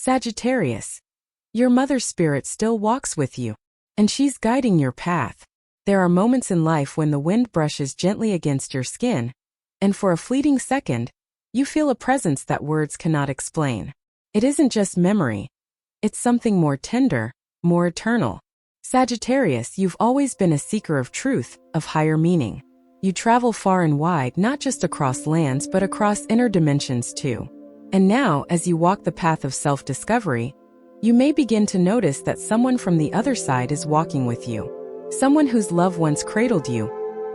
Sagittarius. Your mother's spirit still walks with you, and she's guiding your path. There are moments in life when the wind brushes gently against your skin, and for a fleeting second, you feel a presence that words cannot explain. It isn't just memory. It's something more tender, more eternal. Sagittarius, you've always been a seeker of truth, of higher meaning. You travel far and wide, not just across lands but across inner dimensions too. And now, as you walk the path of self-discovery, you may begin to notice that someone from the other side is walking with you. Someone whose love once cradled you,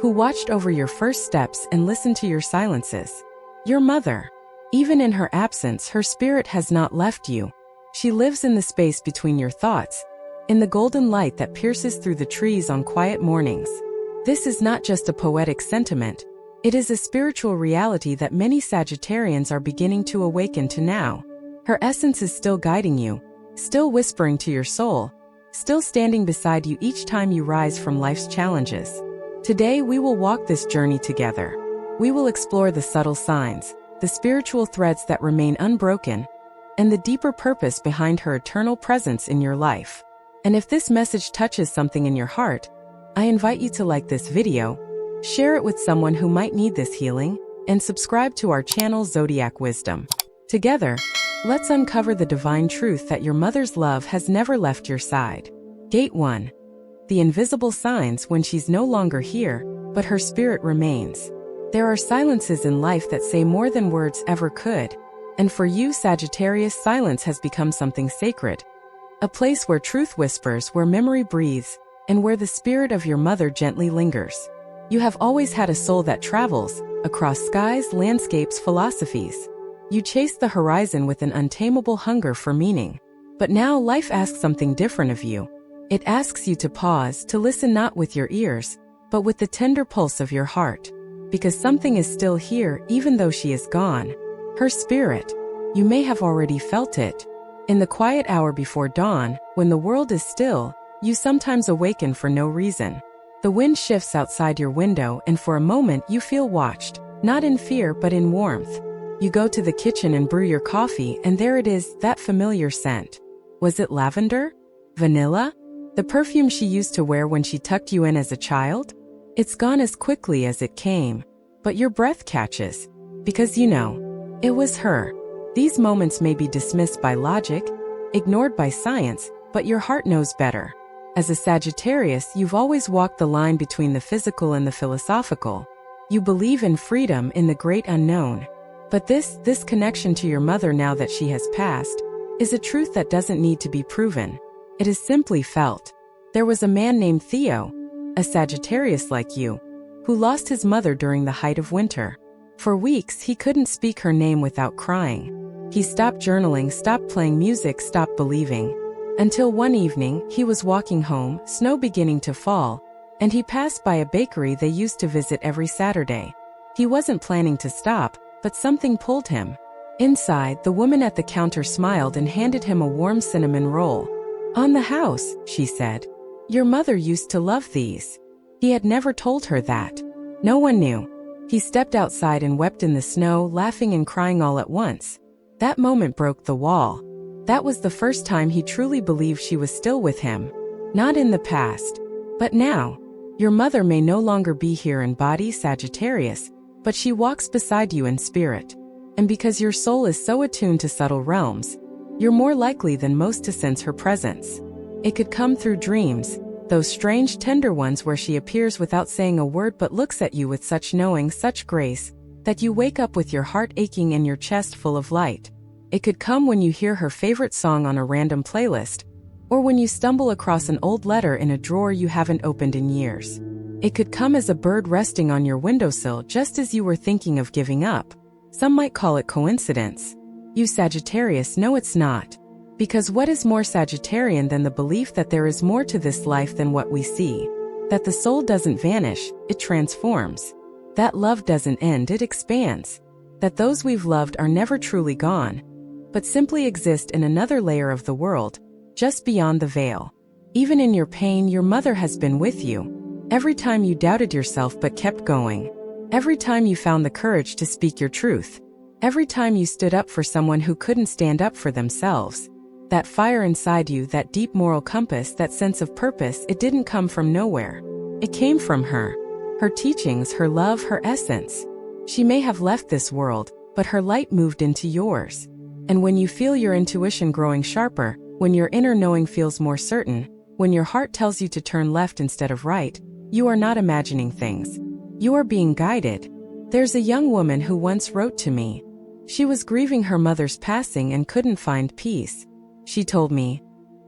who watched over your first steps and listened to your silences. Your mother. Even in her absence, her spirit has not left you. She lives in the space between your thoughts, in the golden light that pierces through the trees on quiet mornings. This is not just a poetic sentiment. It is a spiritual reality that many Sagittarians are beginning to awaken to now. Her essence is still guiding you, still whispering to your soul, still standing beside you each time you rise from life's challenges. Today we will walk this journey together. We will explore the subtle signs, the spiritual threads that remain unbroken, and the deeper purpose behind her eternal presence in your life. And if this message touches something in your heart, I invite you to like this video, share it with someone who might need this healing, and subscribe to our channel Zodiac Wisdom. Together, let's uncover the divine truth that your mother's love has never left your side. Gate 1. The invisible signs when she's no longer here, but her spirit remains. There are silences in life that say more than words ever could. And for you, Sagittarius, silence has become something sacred. A place where truth whispers, where memory breathes, and where the spirit of your mother gently lingers. You have always had a soul that travels, across skies, landscapes, philosophies. You chase the horizon with an untamable hunger for meaning. But now life asks something different of you. It asks you to pause, to listen not with your ears, but with the tender pulse of your heart. Because something is still here even though she is gone. Her spirit. You may have already felt it. In the quiet hour before dawn, when the world is still, you sometimes awaken for no reason. The wind shifts outside your window and for a moment you feel watched, not in fear but in warmth. You go to the kitchen and brew your coffee and there it is, that familiar scent. Was it lavender? Vanilla? The perfume she used to wear when she tucked you in as a child? It's gone as quickly as it came, but your breath catches, because you know, it was her. These moments may be dismissed by logic, ignored by science, but your heart knows better. As a Sagittarius, you've always walked the line between the physical and the philosophical. You believe in freedom, in the great unknown. But this connection to your mother now that she has passed, is a truth that doesn't need to be proven. It is simply felt. There was a man named Theo, a Sagittarius like you, who lost his mother during the height of winter. For weeks, he couldn't speak her name without crying. He stopped journaling, stopped playing music, stopped believing. Until one evening, he was walking home, snow beginning to fall, and he passed by a bakery they used to visit every Saturday. He wasn't planning to stop, but something pulled him. Inside, the woman at the counter smiled and handed him a warm cinnamon roll. "On the house," she said. "Your mother used to love these." He had never told her that. No one knew. He stepped outside and wept in the snow, laughing and crying all at once. That moment broke the wall. That was the first time he truly believed she was still with him. Not in the past, but now. Your mother may no longer be here in body, Sagittarius, but she walks beside you in spirit. And because your soul is so attuned to subtle realms, you're more likely than most to sense her presence. It could come through dreams, those strange tender ones where she appears without saying a word but looks at you with such knowing, such grace, that you wake up with your heart aching and your chest full of light. It could come when you hear her favorite song on a random playlist, or when you stumble across an old letter in a drawer you haven't opened in years. It could come as a bird resting on your windowsill just as you were thinking of giving up. Some might call it coincidence. You Sagittarius know it's not. Because what is more Sagittarian than the belief that there is more to this life than what we see? That the soul doesn't vanish, it transforms. That love doesn't end, it expands. That those we've loved are never truly gone, but simply exist in another layer of the world, just beyond the veil. Even in your pain, your mother has been with you. Every time you doubted yourself but kept going. Every time you found the courage to speak your truth. Every time you stood up for someone who couldn't stand up for themselves. That fire inside you, that deep moral compass, that sense of purpose, it didn't come from nowhere. It came from her. Her teachings, her love, her essence. She may have left this world, but her light moved into yours. And when you feel your intuition growing sharper, when your inner knowing feels more certain, when your heart tells you to turn left instead of right, you are not imagining things. You are being guided. There's a young woman who once wrote to me. She was grieving her mother's passing and couldn't find peace. She told me,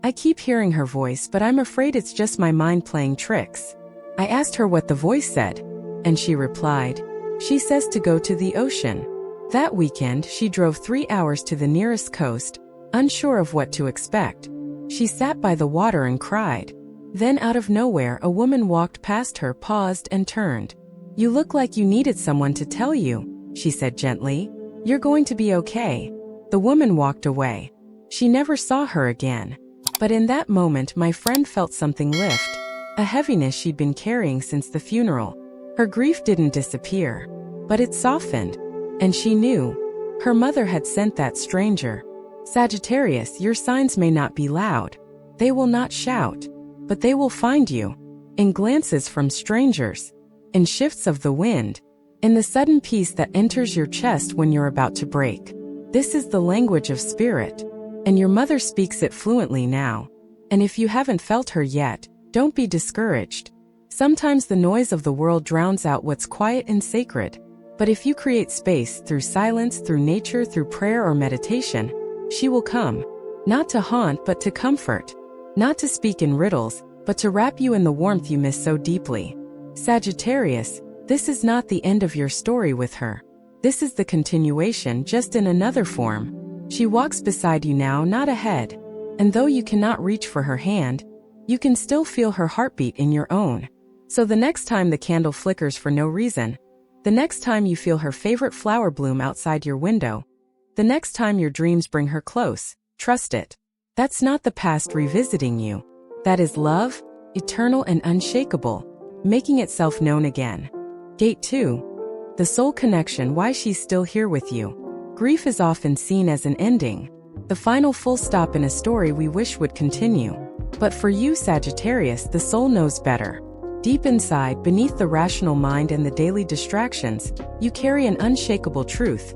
"I keep hearing her voice, but I'm afraid it's just my mind playing tricks." I asked her what the voice said, and she replied, "She says to go to the ocean." That weekend, she drove 3 hours to the nearest coast, unsure of what to expect. She sat by the water and cried. Then out of nowhere, a woman walked past her, paused, and turned. "You look like you needed someone to tell you," she said gently. "You're going to be okay." The woman walked away. She never saw her again. But in that moment, my friend felt something lift, a heaviness she'd been carrying since the funeral. Her grief didn't disappear, but it softened, and she knew her mother had sent that stranger. Sagittarius, your signs may not be loud. They will not shout, but they will find you. In glances from strangers, in shifts of the wind, in the sudden peace that enters your chest when you're about to break. This is the language of spirit. And your mother speaks it fluently now. And if you haven't felt her yet, don't be discouraged. Sometimes the noise of the world drowns out what's quiet and sacred. But if you create space through silence, through nature, through prayer or meditation, she will come. Not to haunt, but to comfort. Not to speak in riddles, but to wrap you in the warmth you miss so deeply. Sagittarius, this is not the end of your story with her. This is the continuation, just in another form. She walks beside you now, not ahead. And though you cannot reach for her hand, you can still feel her heartbeat in your own. So the next time the candle flickers for no reason, the next time you feel her favorite flower bloom outside your window, the next time your dreams bring her close, trust it. That's not the past revisiting you. That is love, eternal and unshakable, making itself known again. Gate 2. The soul connection, why she's still here with you. Grief is often seen as an ending, the final full stop in a story we wish would continue. But for you, Sagittarius, the soul knows better. Deep inside, beneath the rational mind and the daily distractions, you carry an unshakable truth.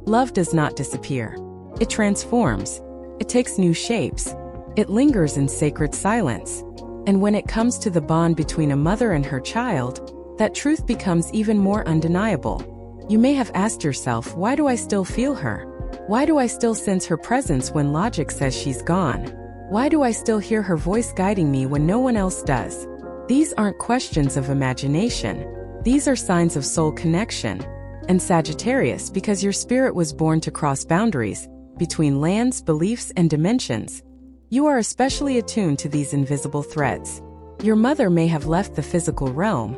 Love does not disappear. It transforms. It takes new shapes. It lingers in sacred silence. And when it comes to the bond between a mother and her child, that truth becomes even more undeniable. You may have asked yourself, why do I still feel her? Why do I still sense her presence when logic says she's gone? Why do I still hear her voice guiding me when no one else does? These aren't questions of imagination. These are signs of soul connection. And Sagittarius, because your spirit was born to cross boundaries, between lands, beliefs, and dimensions, you are especially attuned to these invisible threads. Your mother may have left the physical realm,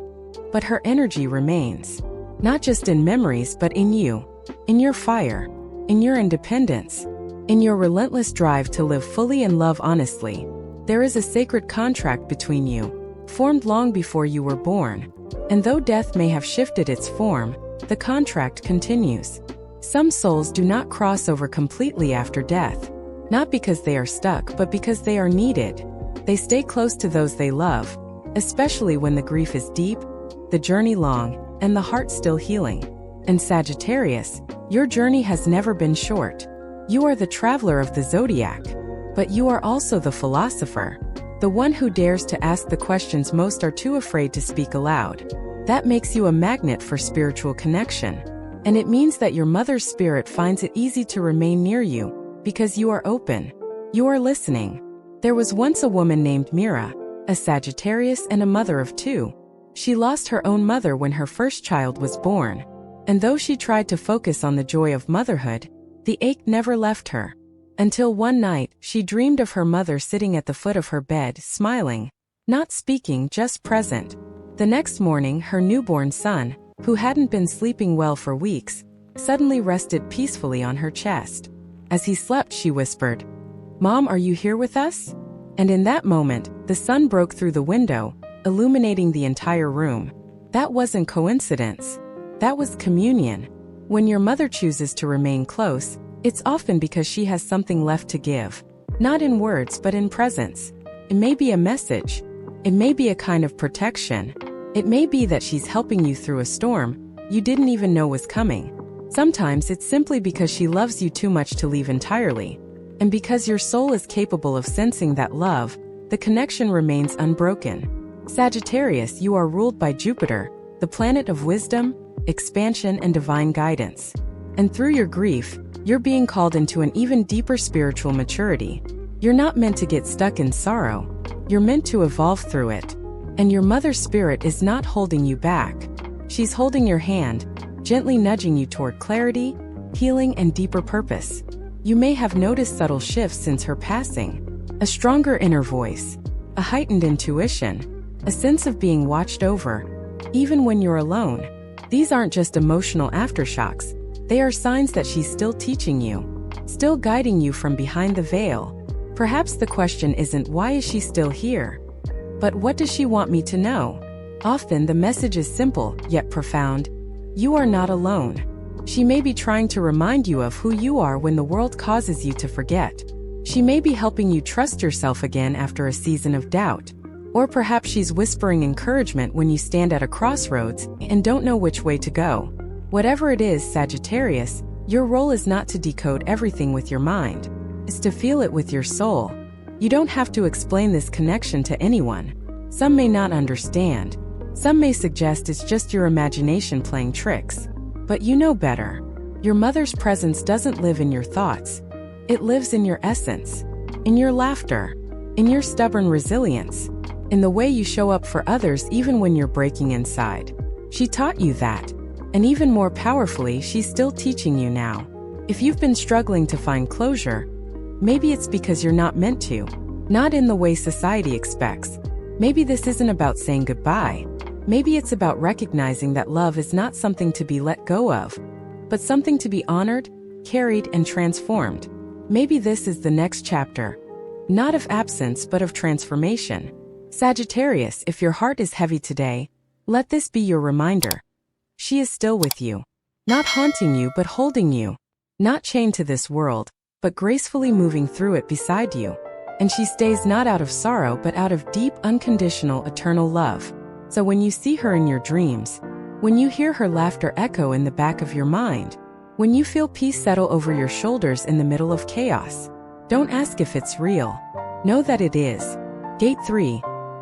but her energy remains. Not just in memories, but in you, in your fire, in your independence, in your relentless drive to live fully and love honestly. There is a sacred contract between you, formed long before you were born. And though death may have shifted its form, the contract continues. Some souls do not cross over completely after death, not because they are stuck, but because they are needed. They stay close to those they love, especially when the grief is deep, the journey long, and the heart still healing. And Sagittarius, your journey has never been short. You are the traveler of the zodiac, but you are also the philosopher, the one who dares to ask the questions most are too afraid to speak aloud. That makes you a magnet for spiritual connection. And it means that your mother's spirit finds it easy to remain near you, because you are open. You are listening. There was once a woman named Mira, a Sagittarius and a mother of 2. She lost her own mother when her first child was born. And though she tried to focus on the joy of motherhood, the ache never left her. Until one night, she dreamed of her mother sitting at the foot of her bed, smiling, not speaking, just present. The next morning, her newborn son, who hadn't been sleeping well for weeks, suddenly rested peacefully on her chest. As he slept, she whispered, "Mom, are you here with us?" And in that moment, the sun broke through the window, illuminating the entire room. That wasn't coincidence. That was communion. When your mother chooses to remain close, it's often because she has something left to give. Not in words but in presence. It may be a message. It may be a kind of protection. It may be that she's helping you through a storm you didn't even know was coming. Sometimes it's simply because she loves you too much to leave entirely. And because your soul is capable of sensing that love, the connection remains unbroken. Sagittarius, you are ruled by Jupiter, the planet of wisdom, expansion, and divine guidance. And through your grief, you're being called into an even deeper spiritual maturity. You're not meant to get stuck in sorrow. You're meant to evolve through it. And your mother spirit is not holding you back. She's holding your hand, gently nudging you toward clarity, healing, and deeper purpose. You may have noticed subtle shifts since her passing. A stronger inner voice, a heightened intuition, a sense of being watched over, even when you're alone. These aren't just emotional aftershocks. They are signs that she's still teaching you, still guiding you from behind the veil. Perhaps the question isn't why is she still here, but what does she want me to know? Often the message is simple, yet profound. You are not alone. She may be trying to remind you of who you are when the world causes you to forget. She may be helping you trust yourself again after a season of doubt. Or perhaps she's whispering encouragement when you stand at a crossroads and don't know which way to go. Whatever it is, Sagittarius, your role is not to decode everything with your mind. It's to feel it with your soul. You don't have to explain this connection to anyone. Some may not understand. Some may suggest it's just your imagination playing tricks. But you know better. Your mother's presence doesn't live in your thoughts. It lives in your essence, in your laughter, in your stubborn resilience, in the way you show up for others even when you're breaking inside. She taught you that. And even more powerfully, she's still teaching you now. If you've been struggling to find closure, maybe it's because you're not meant to. Not in the way society expects. Maybe this isn't about saying goodbye. Maybe it's about recognizing that love is not something to be let go of, but something to be honored, carried, and transformed. Maybe this is the next chapter. Not of absence, but of transformation. Sagittarius, if your heart is heavy today, let this be your reminder. She is still with you. Not haunting you, but holding you. Not chained to this world, but gracefully moving through it beside you. And she stays not out of sorrow, but out of deep, unconditional, eternal love. So when you see her in your dreams, when you hear her laughter echo in the back of your mind, when you feel peace settle over your shoulders in the middle of chaos, don't ask if it's real. Know that it is. Gate 3.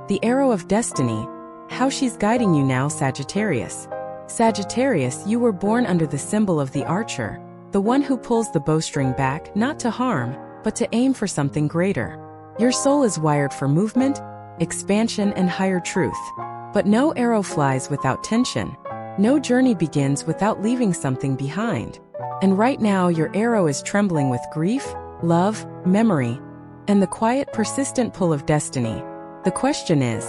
The arrow of destiny. How she's guiding you now, Sagittarius. Sagittarius, you were born under the symbol of the archer, the one who pulls the bowstring back, not to harm, but to aim for something greater. Your soul is wired for movement, expansion, and higher truth. But no arrow flies without tension. No journey begins without leaving something behind. And right now your arrow is trembling with grief, love, memory, and the quiet, persistent pull of destiny. The question is,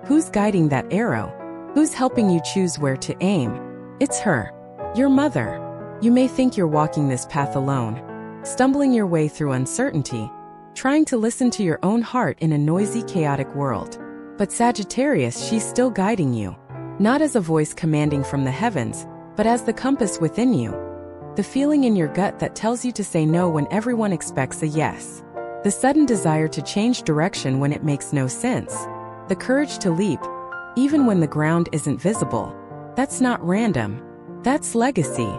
who's guiding that arrow? Who's helping you choose where to aim? It's her, your mother. You may think you're walking this path alone, stumbling your way through uncertainty, trying to listen to your own heart in a noisy, chaotic world. But Sagittarius, she's still guiding you. Not as a voice commanding from the heavens, but as the compass within you. The feeling in your gut that tells you to say no when everyone expects a yes. The sudden desire to change direction when it makes no sense. The courage to leap, even when the ground isn't visible. That's not random. That's legacy.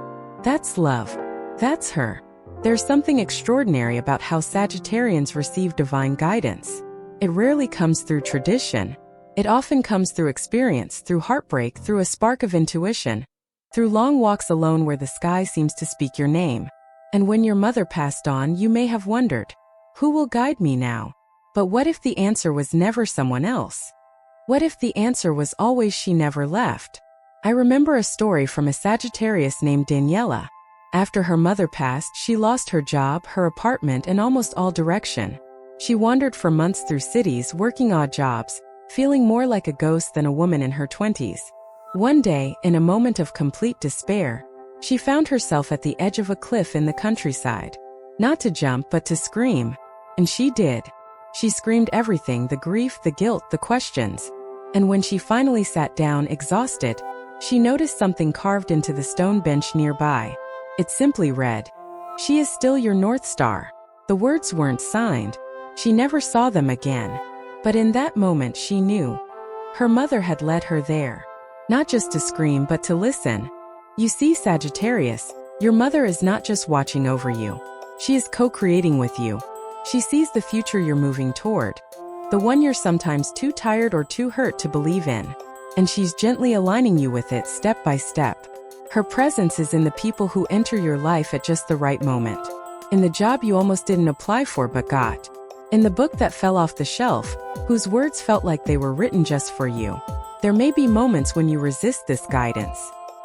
That's love. That's her. There's something extraordinary about how Sagittarians receive divine guidance. It rarely comes through tradition. It often comes through experience, through heartbreak, through a spark of intuition, through long walks alone where the sky seems to speak your name. And when your mother passed on, you may have wondered, who will guide me now? But what if the answer was never someone else? What if the answer was always she never left? I remember a story from a Sagittarius named Daniela. After her mother passed, she lost her job, her apartment, and almost all direction. She wandered for months through cities, working odd jobs, feeling more like a ghost than a woman in her 20s. One day, in a moment of complete despair, she found herself at the edge of a cliff in the countryside. Not to jump, but to scream. And she did. She screamed everything, the grief, the guilt, the questions. And when she finally sat down, exhausted, she noticed something carved into the stone bench nearby. It simply read, "She is still your North Star." The words weren't signed. She never saw them again. But in that moment she knew. Her mother had led her there. Not just to scream but to listen. You see, Sagittarius, your mother is not just watching over you. She is co-creating with you. She sees the future you're moving toward. The one you're sometimes too tired or too hurt to believe in. And she's gently aligning you with it step by step. Her presence is in the people who enter your life at just the right moment. In the job you almost didn't apply for but got. In the book that fell off the shelf, whose words felt like they were written just for you. There may be moments when you resist this guidance.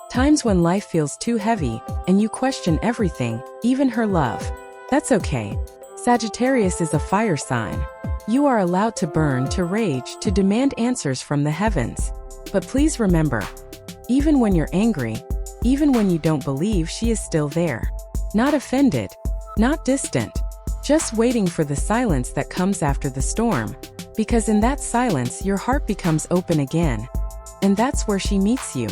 Times when life feels too heavy, and you question everything, even her love. That's okay. Sagittarius is a fire sign. You are allowed to burn, to rage, to demand answers from the heavens. But please remember, even when you're angry, even when you don't believe, she is still there. Not offended, not distant, just waiting for the silence that comes after the storm. Because in that silence, your heart becomes open again. And that's where she meets you.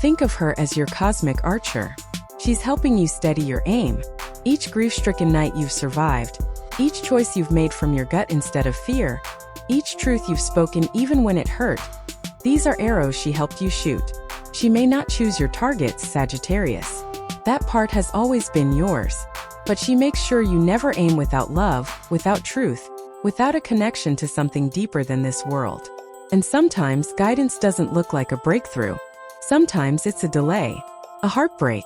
Think of her as your cosmic archer. She's helping you steady your aim. Each grief-stricken night you've survived, each choice you've made from your gut instead of fear, each truth you've spoken even when it hurt, these are arrows she helped you shoot. She may not choose your targets, Sagittarius. That part has always been yours. But she makes sure you never aim without love, without truth, without a connection to something deeper than this world. And sometimes guidance doesn't look like a breakthrough. Sometimes it's a delay, a heartbreak,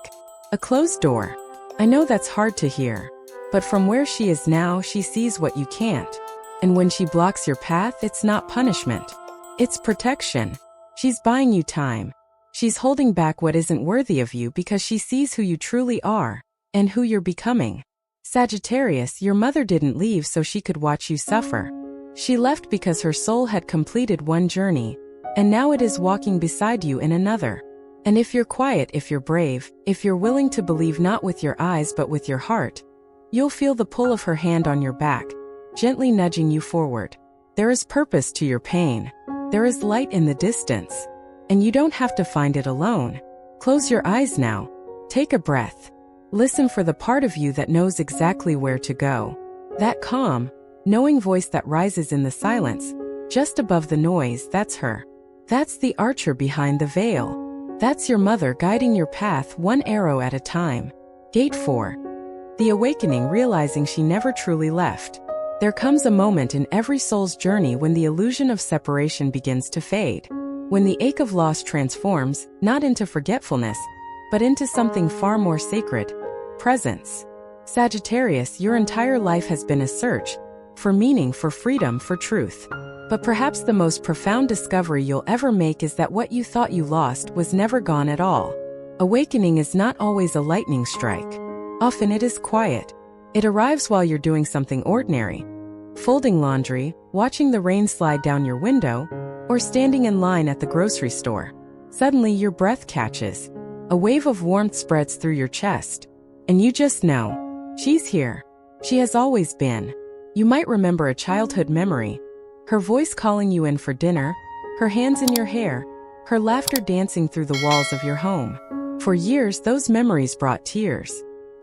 a closed door. I know that's hard to hear. But from where she is now, she sees what you can't. And when she blocks your path, it's not punishment. It's protection. She's buying you time. She's holding back what isn't worthy of you because she sees who you truly are and who you're becoming. Sagittarius, your mother didn't leave so she could watch you suffer. She left because her soul had completed one journey, and now it is walking beside you in another. And if you're quiet, if you're brave, if you're willing to believe not with your eyes but with your heart, you'll feel the pull of her hand on your back, gently nudging you forward. There is purpose to your pain. There is light in the distance. And you don't have to find it alone. Close your eyes now. Take a breath. Listen for the part of you that knows exactly where to go. That calm, knowing voice that rises in the silence, just above the noise, that's her. That's the archer behind the veil. That's your mother guiding your path one arrow at a time. Gate 4. The awakening, realizing she never truly left. There comes a moment in every soul's journey when the illusion of separation begins to fade. When the ache of loss transforms, not into forgetfulness, but into something far more sacred, presence. Sagittarius, your entire life has been a search for meaning, for freedom, for truth. But perhaps the most profound discovery you'll ever make is that what you thought you lost was never gone at all. Awakening is not always a lightning strike. Often it is quiet. It arrives while you're doing something ordinary. Folding laundry, watching the rain slide down your window, or standing in line at the grocery store. Suddenly your breath catches. A wave of warmth spreads through your chest. And you just know. She's here. She has always been. You might remember a childhood memory. Her voice calling you in for dinner, her hands in your hair, her laughter dancing through the walls of your home. For years, those memories brought tears.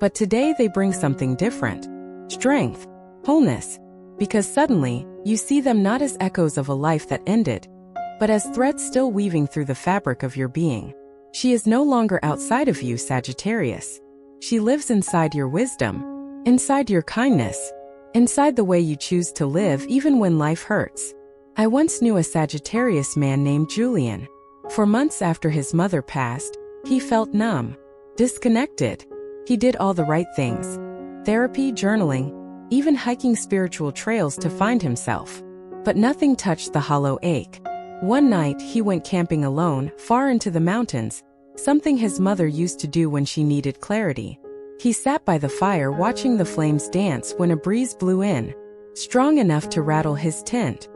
But today they bring something different. Strength, wholeness. Because suddenly, you see them not as echoes of a life that ended, but as threads still weaving through the fabric of your being. She is no longer outside of you, Sagittarius. She lives inside your wisdom, inside your kindness, inside the way you choose to live even when life hurts. I once knew a Sagittarius man named Julian. For months after his mother passed, he felt numb, disconnected. He did all the right things. Therapy, journaling, even hiking spiritual trails to find himself. But nothing touched the hollow ache. One night, he went camping alone, far into the mountains, something his mother used to do when she needed clarity. He sat by the fire watching the flames dance when a breeze blew in, strong enough to rattle his tent.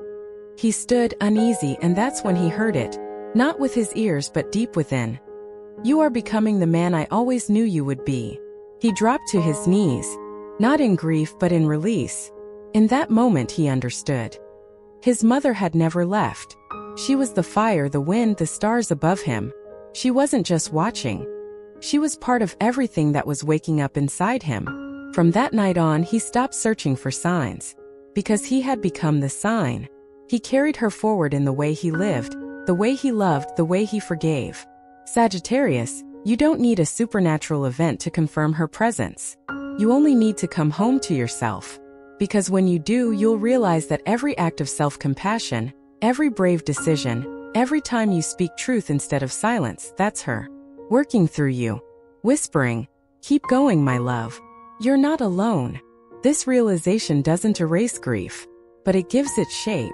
He stood uneasy, and that's when he heard it, not with his ears but deep within. "You are becoming the man I always knew you would be." He dropped to his knees, not in grief but in release. In that moment he understood. His mother had never left. She was the fire, the wind, the stars above him. She wasn't just watching. She was part of everything that was waking up inside him. From that night on, he stopped searching for signs. because he had become the sign. He carried her forward in the way he lived, the way he loved, the way he forgave. Sagittarius, you don't need a supernatural event to confirm her presence. You only need to come home to yourself. Because when you do, you'll realize that every act of self-compassion, every brave decision, every time you speak truth instead of silence, that's her. Working through you. Whispering, "Keep going, my love. You're not alone." This realization doesn't erase grief, but it gives it shape.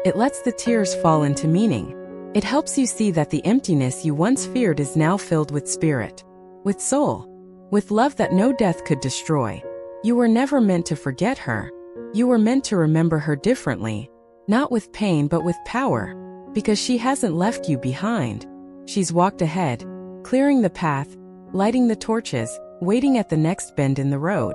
It lets the tears fall into meaning. It helps you see that the emptiness you once feared is now filled with spirit, with soul, with love that no death could destroy. You were never meant to forget her. You were meant to remember her differently, not with pain but with power, because she hasn't left you behind. She's walked ahead, clearing the path, lighting the torches, waiting at the next bend in the road.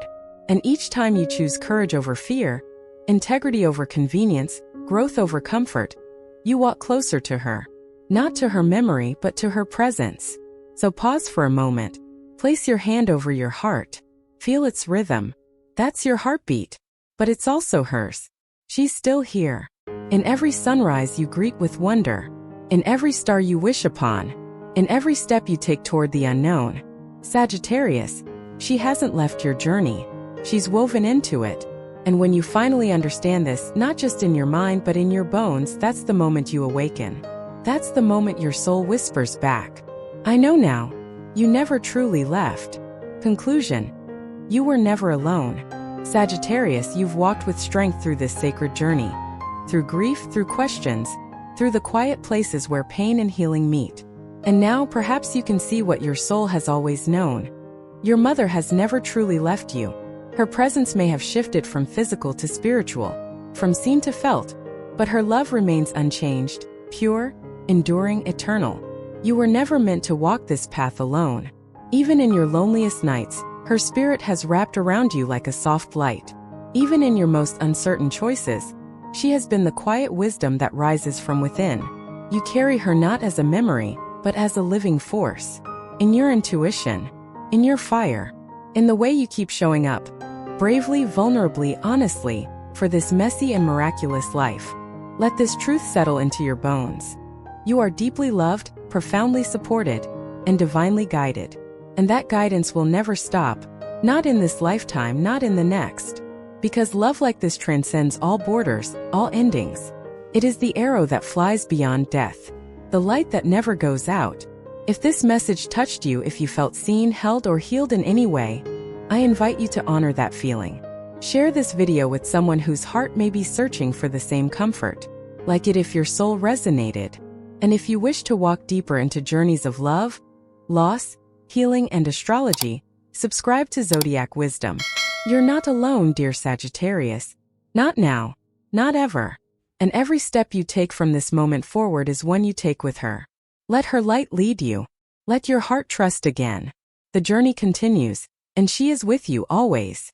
And each time you choose courage over fear, integrity over convenience, growth over comfort, you walk closer to her. Not to her memory, but to her presence. So pause for a moment. Place your hand over your heart. Feel its rhythm. That's your heartbeat. But it's also hers. She's still here. In every sunrise you greet with wonder. In every star you wish upon. In every step you take toward the unknown. Sagittarius, she hasn't left your journey. She's woven into it. And when you finally understand this, not just in your mind but in your bones, that's the moment you awaken. That's the moment your soul whispers back, "I know now. You never truly left." Conclusion. You were never alone. Sagittarius, you've walked with strength through this sacred journey. Through grief, through questions, through the quiet places where pain and healing meet. And now perhaps you can see what your soul has always known. Your mother has never truly left you. Her presence may have shifted from physical to spiritual, from seen to felt, but her love remains unchanged, pure, enduring, eternal. You were never meant to walk this path alone. Even in your loneliest nights, her spirit has wrapped around you like a soft light. Even in your most uncertain choices, she has been the quiet wisdom that rises from within. You carry her not as a memory, but as a living force. In your intuition, in your fire, in the way you keep showing up, bravely, vulnerably, honestly, for this messy and miraculous life. Let this truth settle into your bones. You are deeply loved, profoundly supported, and divinely guided. And that guidance will never stop, not in this lifetime, not in the next. Because love like this transcends all borders, all endings. It is the arrow that flies beyond death, the light that never goes out. If this message touched you, if you felt seen, held, or healed in any way, I invite you to honor that feeling. Share this video with someone whose heart may be searching for the same comfort. Like it if your soul resonated. And if you wish to walk deeper into journeys of love, loss, healing, and astrology, subscribe to Zodiac Wisdom. You're not alone, dear Sagittarius. Not now. Not ever. And every step you take from this moment forward is one you take with her. Let her light lead you. Let your heart trust again. The journey continues, and she is with you always.